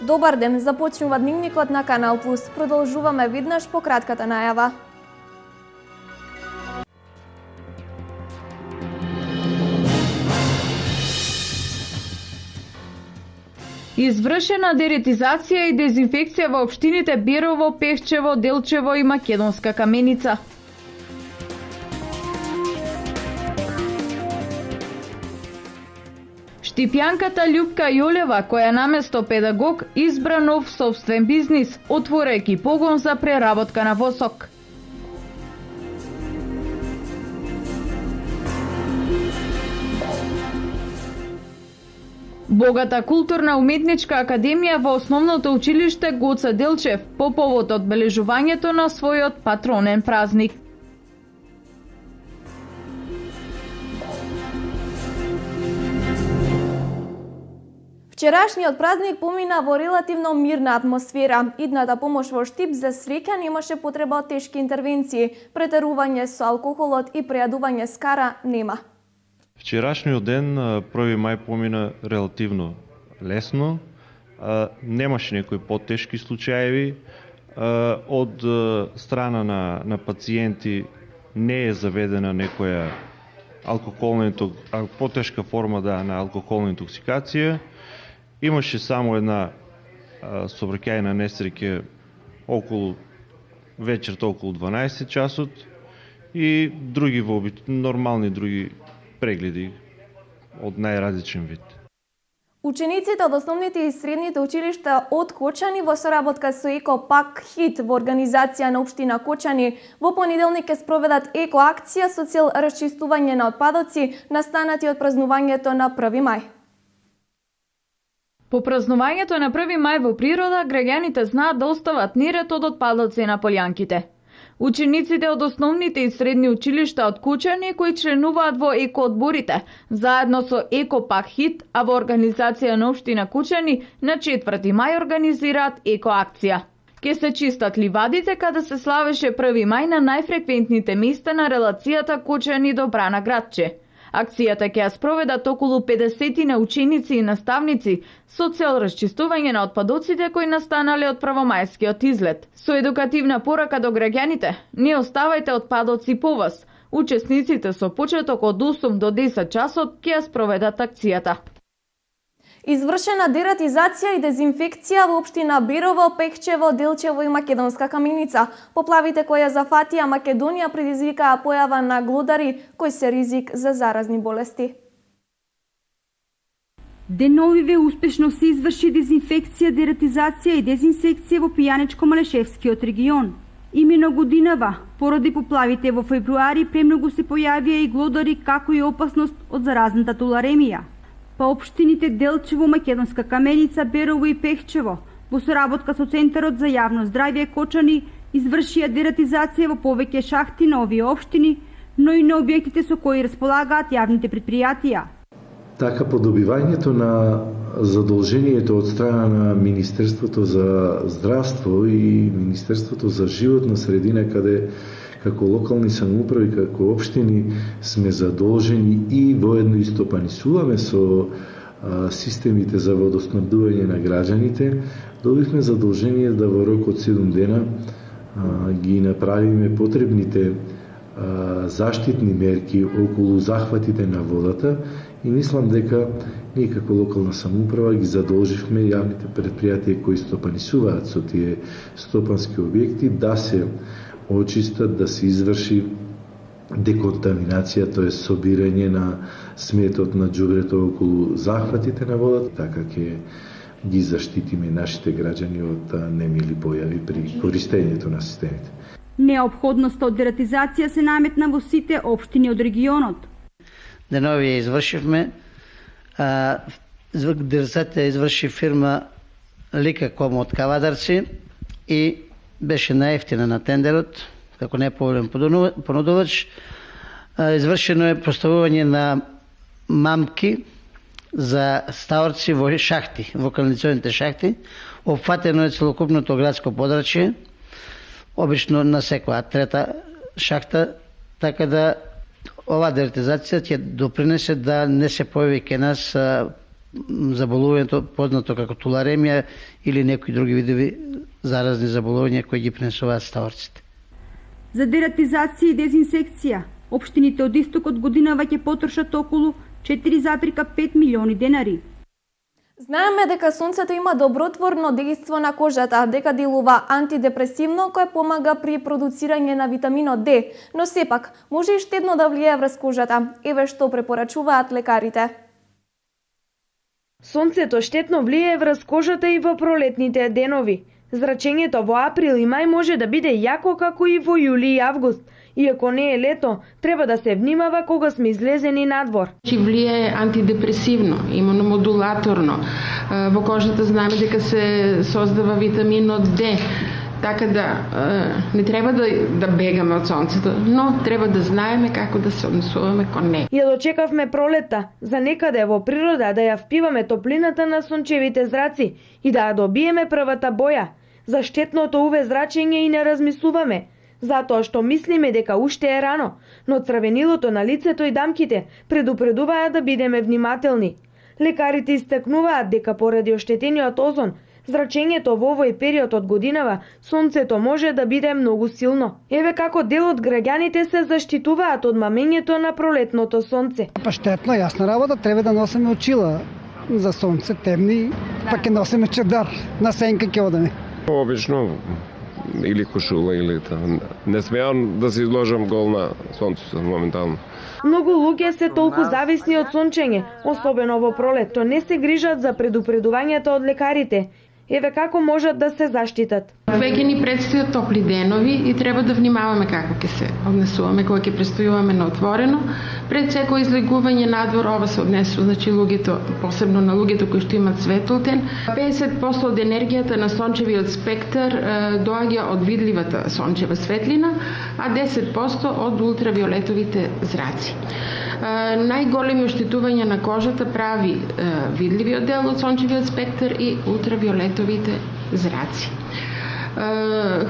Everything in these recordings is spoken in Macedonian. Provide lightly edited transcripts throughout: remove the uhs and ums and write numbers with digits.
Добар ден, започнува дневникот на Канал Плюс. Продолжуваме веднаш по кратката најава. Извршена деретизација и дезинфекција во општините Берово, Пехчево, Делчево и Македонска Каменица. Штипјанката Љупка Јолева, која наместо педагог избра нов собствен бизнис, отворајќи погон за преработка на восок. Богата културна уметничка академија во основното училиште Гоце Делчев по повод одбележувањето на својот патронен празник. Вчерашниот празник помина во релативно мирна атмосфера. Идната помош во Штип за среќа немаше потреба од тешки интервенции, претерување со алкохолот и прејадување с кара нема. Вчерашниот ден, 1 мај, помина релативно лесно. Немаше некои потешки случаеви. Од страна на пациенти не е заведена некоја потешка форма на алкохолна интоксикација. Имаше само една сообраќајна несреќа вечерта околу 12 часот и други нормални други прегледи од најразличен вид. Учениците од основните и средните училишта од Кочани во соработка со Еко Пак Хит во организација на општина Кочани во понеделник ќе спроведат еко акција со цел расчистување на отпадоци настанати од празнувањето на 1 мај. По празнувањето на 1 мај во природа, граѓаните знаат да остават неред од отпадоци на полјанките. Учениците од основните и средни училишта од Кочани кои членуваат во еко-одборите, заедно со Еко Пак Хит, а во организација на општина Кочани, на 4 мај организираат еко-акција. Ке се чистат ливадите каде се славеше 1 мај на најфреквентните места на релацијата Кочани до Брана градче. Акцијата ќе ја спроведат околу 50 на ученици и наставници со цел расчистување на отпадоците кои настанале од првомајскиот излет. Со едукативна порака до граѓаните: не оставајте отпадоци по вас. Учесниците со почеток од 8 до 10 часот ќе ја спроведат акцијата. Извршена дератизација и дезинфекција во општина Берово, Пехчево, Делчево и Македонска Каменица. Поплавите кои ја зафатија Македонија предизвикаа појава на глодари кои се ризик за заразни болести. Деновиве успешно се изврши дезинфекција, дератизација и дезинсекција во Пијаничко-Малешевскиот регион. Имено годинава, поради поплавите во февруари, премногу се појавија и глодари, како и опасност од заразната туларемија. Па општините Делчево, Македонска Каменица, Берово и Пехчево, во соработка со Центарот за јавно здравје Кочани, извршија дератизација во повеќе шахти на овие општини, но и на објектите со кои располагаат јавните предпријатија. Така, подобивањето на задолжението од страна на Министерството за здравство и Министерството за животна средина, каде како локални самоуправи, како општини сме задолжени и воедно истопанисуваме со системите за водоснабдување на граѓаните, добивме задолжение да во рок од 7 дена ги направиме потребните заштитни мерки околу захватите на водата и мислам дека ние како локална самоуправа ги задолживме јавните предпријатија кои стопанисуваат со тие стопански објекти да се очистат, да се изврши деконтаминација, тоа собирање на сметот на џубрето околу захватите на водата, така ќе ги заштитиме нашите граѓани од немили појави при користењето на системите. Неопходноста од дератизација се наметна во сите општини од регионот. Денови ја извршивме. Дератизација изврши фирма Ликаком од Кавадарци и беше најефтина на тендерот, како неповолен понудувач. Извршено е поставување на мамки за стаорци во шахти, во канализационите шахти. Опфатено е целокупното градско подрачје, обично на секоја трета шахта, така да ова дератизација ќе допринесе да не се појави ке нас заболувањето познато како туларемија или некои други видови заразни заболувања кои ги пренесуваат стаорците. За дератизација и дезинсекција, општините од истокот годинава ќе потрошат околу 4,5 милиони денари. Знаеме дека сонцето има добротворно дејство на кожата, дека делува антидепресивно кое помага при продуцирање на витаминот Д, но сепак може и штетно да влијае врз кожата. Еве што препорачуваат лекарите. Сонцето штетно влијае врз кожата и во пролетните денови. Зрачењето во април и мај може да биде јако како и во јули и август. Иако не е лето, треба да се внимава кога сме излезени надвор. Влијае антидепресивно, имуномодулаторно. Во кожата знаеме дека се создава витаминот Д. Така да не треба да бегаме од сонцето, но треба да знаеме како да се однесуваме кон него. Ја дочекавме пролетта, за некаде во природа да ја впиваме топлината на сончевите зраци и да ја добиеме првата боја. За штетното UV зрачење и не размислуваме, затоа што мислиме дека уште е рано, но црвенилото на лицето и дамките предупредуваат да бидеме внимателни. Лекарите истакнуваат дека поради оштетениот озон, зрачењето во овој период од годинава, сонцето може да биде многу силно. Еве како дел од граѓаните се заштитуваат од мамењето на пролетното сонце. Па штетно, јасна работа, треба да носиме очила за сонце, темни, па ќе носиме чадар, на сенка ќе одеме. Обично или кошула или не смеам да се изложам гол на сонцето моментално. Многу луѓе се толку зависни од сончење, особено во пролет, то не се грижат за предупредувањето од лекарите. Еве како можат да се заштитат. Веќе ни предстојат топли денови и треба да внимаваме како ќе се однесуваме кога ќе престојуваме на отворено. Пред секој излегување надвор, ова се однесува, значи луѓето, посебно на луѓето кои што имат светлотен. 50% од енергијата на сончевиот спектар доаѓа од видливата сончева светлина, а 10% од ултравиолетовите зраци. Најголеми оштетувања на кожата прави видливиот дел од сончевиот спектар и ултравиолетовите зраци.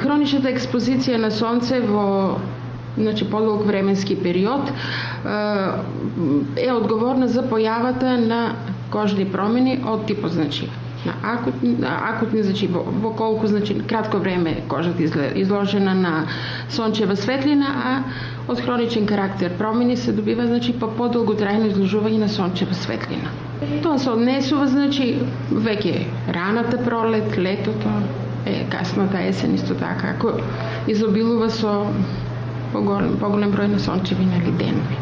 Хроничната експозиција на сонце во подолг временски период е одговорна за појавата на кожни промени од типот на акутни, во колку кратко време кожата изложена на сончева светлина, а од хроничен карактер промени се добива по подолго трајно изложување на сончева светлина. Тоа се однесува веќе раната пролет, летото, касната есен исто така, ако изобилува со поголем број на сончеви денови.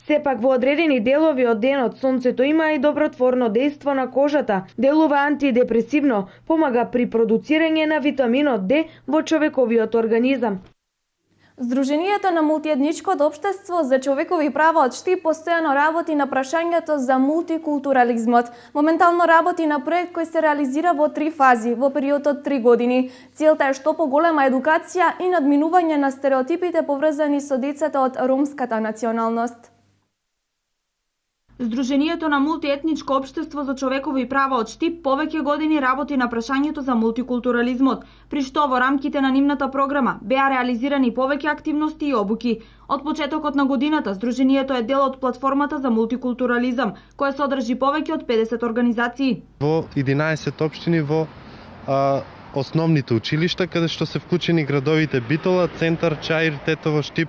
Сепак во одредени делови од денот сонцето има и добротворно дејство на кожата, делува антидепресивно, помага при продуцирање на витаминот Д во човековиот организам. Сдруженијето на мултиетничкото општество за човекови права од Штип постојано работи на прашањето за мултикултурализмот. Моментално работи на проект кој се реализира во 3 фази во период од 3 години. Целта е што поголема едукација и надминување на стереотипите поврзани со децата од ромската националност. Сдруженијето на мултиетничко општество за човекови права од Штип повеќе години работи на прашањето за мултикултурализмот, при што во рамките на нивната програма беа реализирани повеќе активности и обуки. Од почетокот на годината, Сдруженијето е дел од платформата за мултикултурализам, која содржи повеќе од 50 организации. Во 11 општини во основните училишта, каде што се вклучени градовите Битола, Центар, Чаир, Тетово, Штип,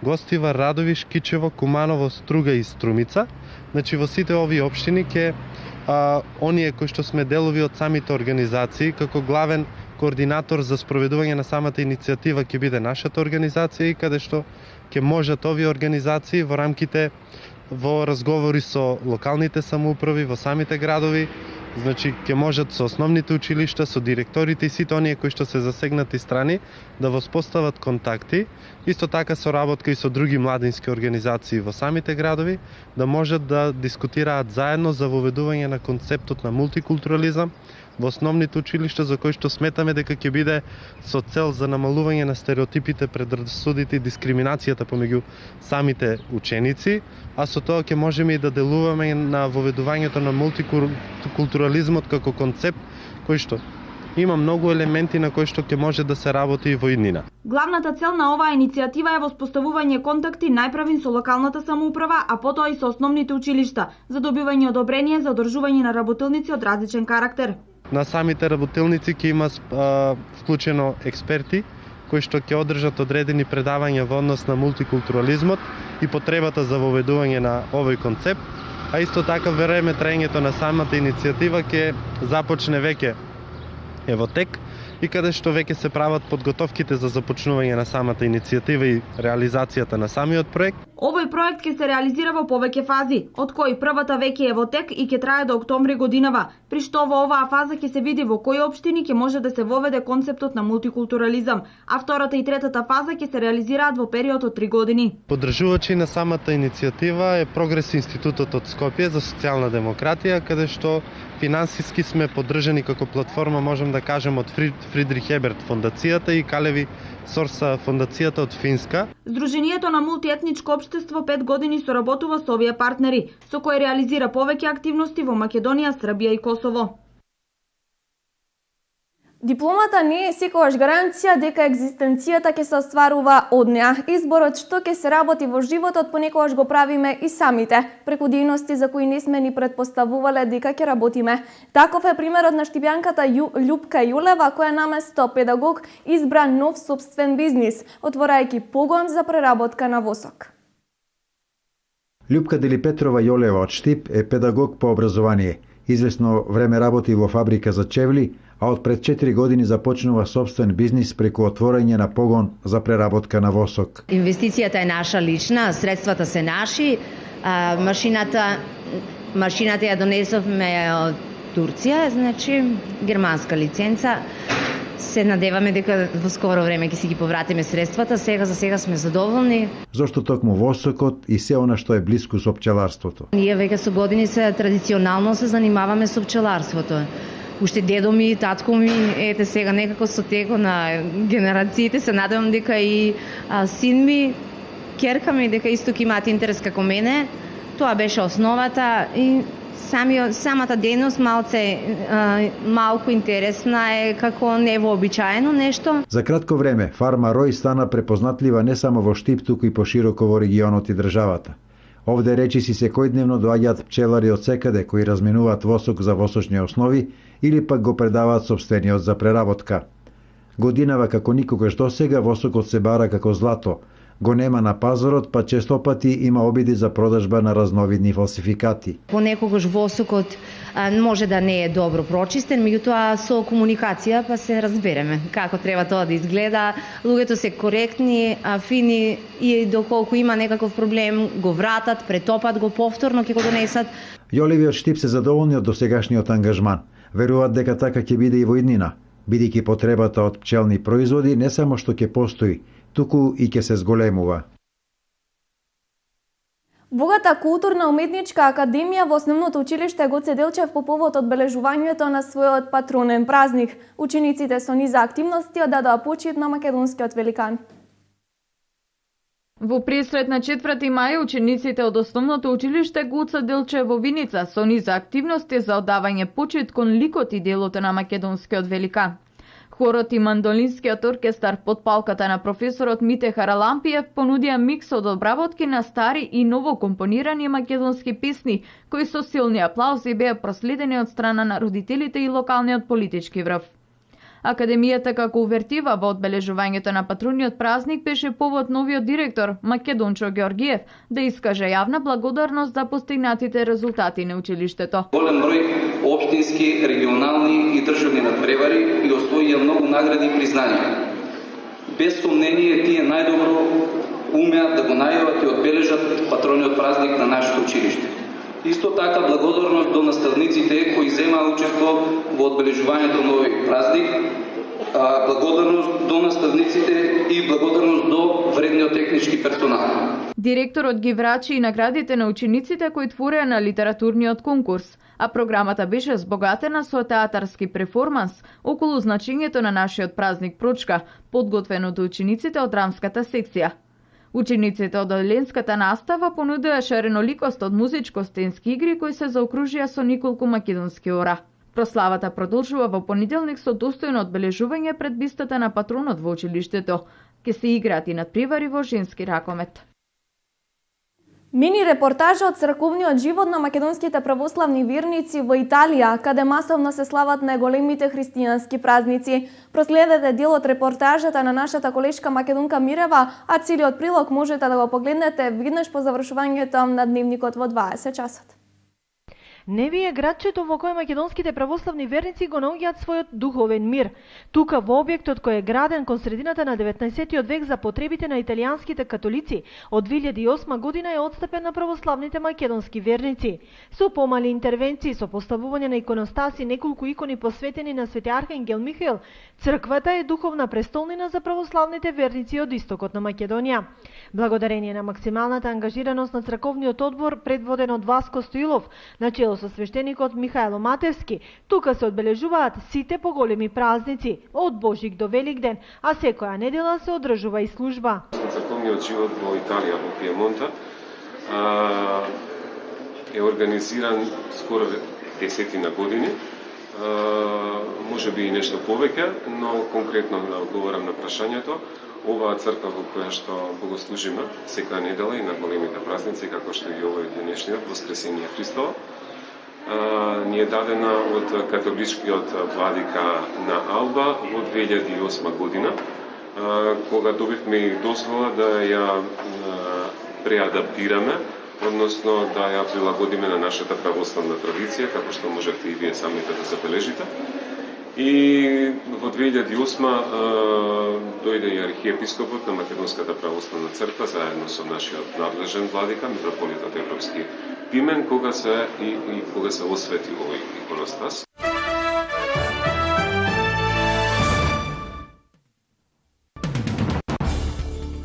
Гостива, Радовиш, Кичево, Куманово, Струга и Струмица. Во сите овие општини ќе оние кои што сме делови од самите организации, како главен координатор за спроведување на самата иницијатива ќе биде нашата организација и каде што ќе можат овие организации во рамките во разговори со локалните самоуправи во самите градови, ќе можат со основните училишта, со директорите и сите оние кои што се засегнати страни да воспостават контакти, исто така соработка и со други младински организации во самите градови, да можат да дискутираат заедно за воведување на концептот на мултикултурализам во основните училишта, за кои што сметаме дека ќе биде со цел за намалување на стереотипите, предрасудите и дискриминацијата помеѓу самите ученици, а со тоа ќе можеме и да делуваме на воведувањето на мултикултурализмот како концепт кој што има многу елементи на кои што ќе може да се работи и во иднина. Главната цел на оваа иницијатива е воспоставување контакти најпрвин со локалната самоуправа, а потоа и со основните училишта, за добивање одобрение за одржување на работилници од различен карактер. На самите работилници ќе има вклучено експерти кои што ќе одржат одредени предавања во однос на мултикултурализмот и потребата за воведување на овој концепт, а исто така веруваме траењето на самата иницијатива ќе започне веќе во тек и каде што веќе се прават подготовките за започнување на самата иницијатива и реализацијата на самиот проект. Овој проект ќе се реализира во повеќе фази, од кои првата веќе е во тек и ќе трае до октомври годинава, при што во оваа фаза ќе се види во кои општини ќе може да се воведе концептот на мултикултурализам, а втората и третата фаза ќе се реализираат во период од 3 години. Поддржувачи на самата иницијатива е Прогрес Институтот од Скопје за социјална демократија, каде што финансиски сме поддржани како платформа, можем да кажем, од Фридрих Еберт фондацијата и Калеви Сорса фондацијата од Финска. Сдруженијето на мултиетничко општество 5 години соработува со овие партнери, со кои реализира повеќе активности во Македонија, Србија и Косово. Дипломата не е секогаш гаранција дека екзистенцијата ќе се остварува од неа. Изборот што ќе се работи во животот понекогаш го правиме и самите, преку дејности за кои не сме ни претпоставувале дека ќе работиме. Таков е примерот на штипјанката Љупка Јулева, која наместо педагог избра нов сопствен бизнис, отворајќи погон за преработка на восок. Љупка Делипетрова Јолева од Штип е педагог по образование. Извесно време работи во фабрика за чевли, а од пред 4 години започнува собствен бизнис преку отворање на погон за преработка на восок. Инвестицијата е наша лична, средствата се наши, машината ја донесовме од Турција, значи германска лиценца. Се надеваме дека во скоро време ќе си ги повратиме средствата, за сега сме задоволни. Зошто токму восокот и се она што е блиску со пчеларството? Ние веќе со години традиционално се занимаваме со пчеларството. Уште дедо ми, татко ми, ете сега некако со теко на генерациите се надевам дека и син ми, ќерка ми, дека исто ќе имаат интерес како мене. Тоа беше основата и самата дејност малку интересна е како невообичаено нешто. За кратко време фарма Рој стана препознатлива не само во Штип, туку и пошироко во регионот и државата. Овде речиси секојдневно доаѓаат пчелари од секаде кои разменуваат восок за восочни основи или пак го предаваат сопствениот за преработка. Годинава како никогаш досега восокот се бара како злато. Го нема на пазарот, па честопати има обиди за продажба на разновидни фалсификати. Понекогаш восокот може да не е добро прочистен, меѓутоа со комуникација па се разбереме како треба тоа да изгледа. Луѓето се коректни, фини и доколку има некаков проблем го вратат, претопат го повторно, ќе го донесат. Јолеви од Штип се задоволни од досегашниот ангажман. Веруваат дека така ќе биде и во иднина, бидејќи потребата од пчелни производи не само што ќе постои, туку и ќе се зголемува. Богата културна уметничка академија во Основното училиште Гоце Делчев по повод одбележувањето на својот патронен празник. Учениците со низа активности одадоа почит на македонскиот великан. Во пресрет на 4 мај учениците од Основното училиште Гоце Делчев во Виница со низа активности за одавање почит кон ликот и делото на македонскиот великан. Хорот и мандолинскиот оркестар под палката на професорот Мите Харалампиев понудија микс од обработки на стари и ново компонирани македонски песни, кои со силни аплаузи беа проследени од страна на родителите и локалниот политички врв. Академијата како увертива во одбележувањето на патрониот празник беше повод новиот директор Македончо Георгиев да искаже јавна благодарност за постигнатите резултати на училиштето. Голем број општински, регионални и државни надпревари и освоија многу награди и признања. Без сомнение тие најдобро умеат да го најават и одбележат патрониот празник на нашето училиште. Исто така благодарност до наставниците кои земаа учество во одбележувањето на овој празник, благодарност до наставниците и благодарност до вредниот технички персонал. Директорот ги врачи и наградите на учениците кои твореа на литературниот конкурс, а програмата беше збогатена со театарски перформанс околу значењето на нашиот празник Прочка, подготвен од учениците од драмската секција. Учениците од одделенската настава понудија шареноликост од музичко-сценски игри кои се заокружија со неколку македонски ора. Прославата продолжува во понеделник со достојно одбележување пред бистата на патронот во училиштето. Ке се играат и надпревари во женски ракомет. Мини репортажа од црковниот живот на македонските православни верници во Италија, каде масовно се слават најголемите христијански празници. Проследете дел од репортажата на нашата колешка Македонка Мирева, а целиот прилог можете да го погледнете веднаш по завршувањето на дневникот во 20 часот. Неви е градчето во кое македонските православни верници го наоѓаат својот духовен мир. Тука во објектот кој е граден кон средината на 19 век за потребите на италијанските католици, од 2008 година е отстапен на православните македонски верници. Со помали интервенции, со поставување на иконостаси, неколку икони посветени на Свети Архангел Михаил, црквата е духовна престолнина за православните верници од истокот на Македонија. Благодарение на максималната ангажираност на црковниот одбор предводен од Васко Стоилов, начело со свештеникот Михајло Матевски, тука се одбележуваат сите поголеми празници, од Божик до Великден, а секоја недела се одржува и служба. Црковниот живот во Италија, во Пиемонта, е организиран скоро 10 години, може би и нешто повеќе, но конкретно да одговорам на прашањето, оваа црква во која што богослужиме секоја недела и на големите празници, како што и овој денешниот Воскресение Христово, ни е дадена од католичкиот владика на Алба во 2008 година, кога добивме и дозвола да ја преадаптираме, односно да ја прилагодиме на нашата православна традиција, како што можете и вие самите да забележите. И во 2008 дојде и архиепископот на Македонската православна црква заедно со нашиот надлежен владика, митрополитот Европски Тимен, кога се освети овој иконостас.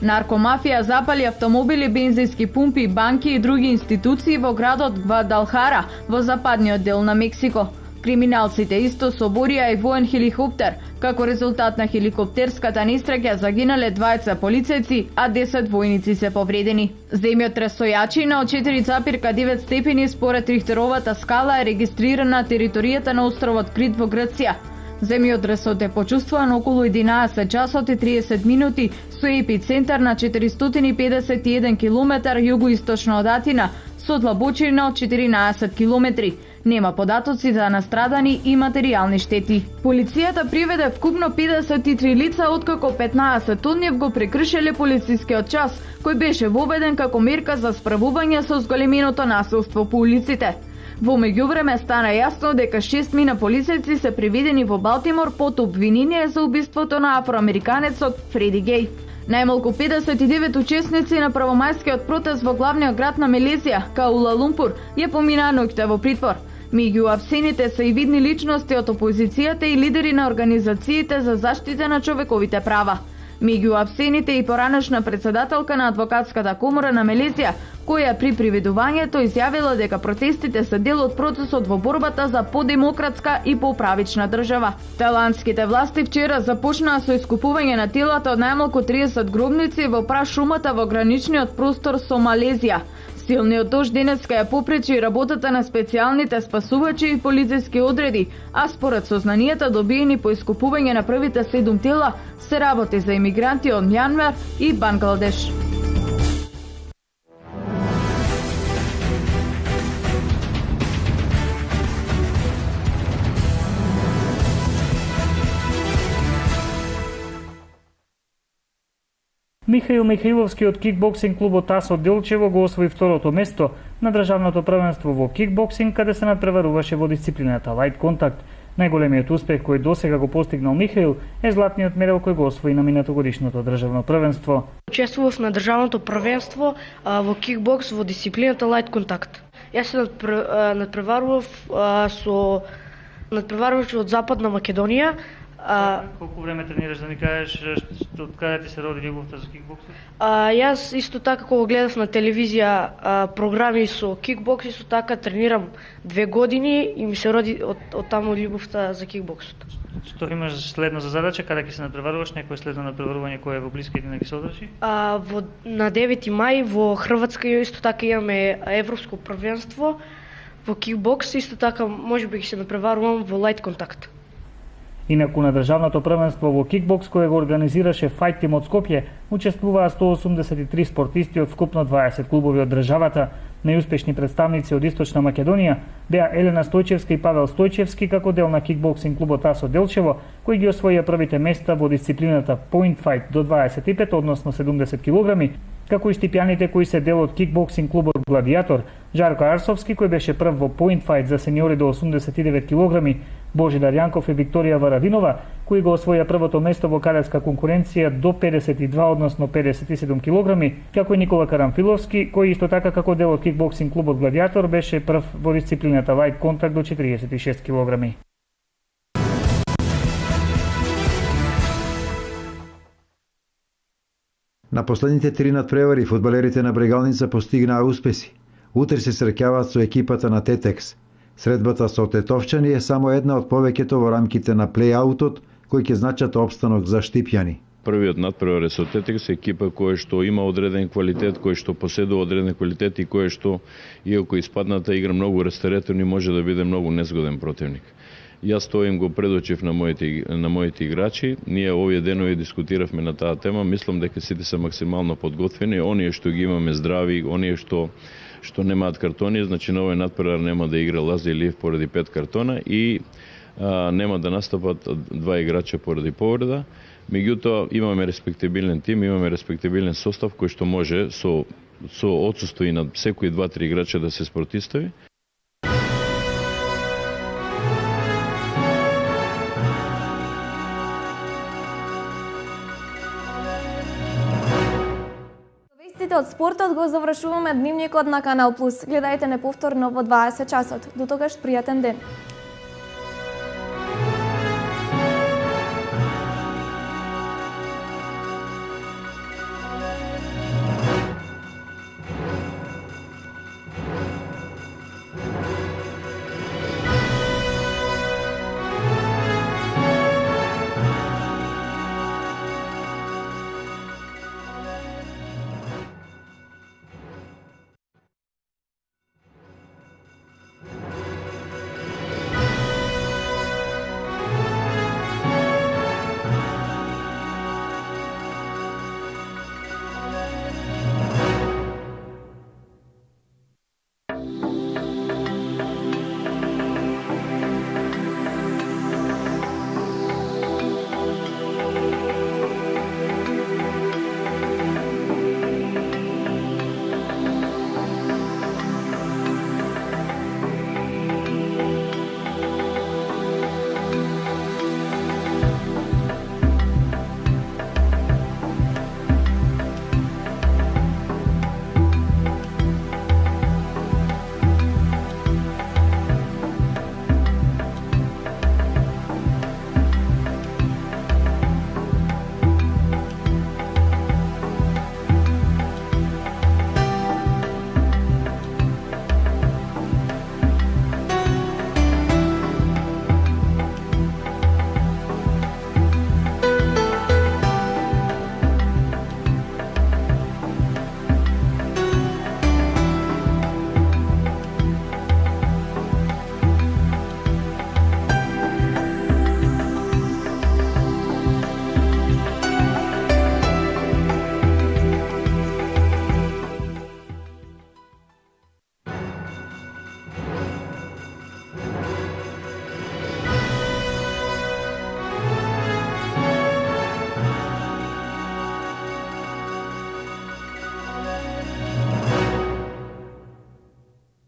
Наркомафија запали автомобили, бензински пумпи, банки и други институции во градот Гвадалхара во западниот дел на Мексико. Криминалците исто соборија и воен хеликоптер. Како резултат на хеликоптерската несреќа загинале 20 полицајци, а 10 војници се повредени. Земјотрес со јачина од 4,9 степени според Рихтеровата скала е регистрирана на територијата на островот Крит во Грција. Земјотресот е почувствуван околу 11 часот и 30 минути со епицентар на 451 км југоисточно од Атина со длабочина од 14 км. Нема податоци за настрадани и материјални штети. Полицијата приведе вкупно 53 лица, откако 15 од нив го прекршиле полицискиот час, кој беше воведен како мерка за справување со зголеменото насилство по улиците. Во меѓувреме стана јасно дека 6 мина полицајци се приведени во Балтимор под обвинение за убиството на афроамериканецот Фреди Геј. Најмалку 59 учесници на правомајскиот протест во главниот град на Мелезија, Каула Лумпур, ја поминаа ноќта во притвор. Меѓу апсените се и видни личности од опозицијата и лидери на организациите за заштита на човековите права. Меѓу апсените и поранешна председателка на Адвокатската комора на Мелезија, која при приведувањето изјавила дека протестите се дел од процесот во борбата за подемократска и поправична држава. Таиландските власти вчера започнаа со искупување на телата од најмалку 30 гробници во прашумата во граничниот простор со Малезија. Силниот дожд денеска ја попречи работата на специјалните спасувачи и полициски одреди, а според сознанијата добиени по искупување на првите 7 тела, се работи за имигранти од Мјанмар и Бангладеш. Михаил Михаиловски од кикбоксинг клубот АСО Делчево го освои второто место на државното првенство во кикбоксинг, каде се надпреваруваше во дисциплината лајт контакт. Најголемиот успех кој досега го постигнал Михаил е златниот медал кој го освои на минатогодишното државно првенство. Учествував на државното првенство во кикбокс во дисциплината лајт контакт. Јас се надпреварував од Западна Македонија. Колку време тренираш, да ми кажеш од каде ти се роди љубовта за кикбоксинг? Јас исто така кога гледав на телевизија програми со кикбокс, исто така тренирам 2 години и ми се роди од таму љубовта за кикбоксот. Што имаш следно за задача, каде ќе се надпреваруваш, некој следно надпреварување кое е во блиска иднина ќе се одржи? На 9 мај во Хрватска исто така имаме европско првенство во кикбокс, исто така можеби ќе се напреварувам во лајт контакт. Инаку на државното првенство во кикбокс кое го организираше Fight Team од Скопје, учествуваа 183 спортисти од вкупно 20 клубови од државата. Најуспешни представници од Источна Македонија беа Елена Стојчевска и Павел Стојчевски како дел на кикбоксинг клубот Асо Делчево, кои ги освоија првите места во дисциплината Point Fight до 25, односно 70 килограми, како и штипјаните кои се дел од кикбоксинг клубот Гладиатор, Жарко Арсовски кој беше прв во Point Fight за сениори до 89 килограми, Божидар Јанков и Викторија Варадинова, кои го освоја првото место во кадетска конкуренција до 52, односно 57 килограми, како и Никола Карамфиловски, кој исто така како дел од кикбоксинг клубот Гладиатор беше прв во дисциплината лајт контакт до 46 килограми. На последните 3 надпревари фудбалерите на Брегалница постигнаа успеси. Утре се среќаваат со екипата на Тетекс. Средбата со тетовчани е само една од повеќето во рамките на плей-аутот, кои ќе значат опстанок за штипјани. Првиот надпревар е со Тетекс, екипа која што има одреден квалитет, која што поседува одреден квалитет и која што, иако испадната игра многу растеретени, може да биде многу незгоден противник. Јас тоа им го предочив на моите играчи. Ние овие денови дискутиравме на таа тема. Мислам дека сите се максимално подготвени. Оние што ги имаме здрави, оние што немаат картони, значи на овој надпревар нема да игра Лази Илиев поради 5 картона и нема да настапат 2 играча поради повреда. Меѓутоа имаме респектабилен тим, имаме респектабилен состав кој што може со отсуство и на секои 2-3 играча да се спротистави. Од спортот го завршуваме дневникот на Канал Плюс. Гледајте неповторно во 20 часот. До тогаш пријатен ден.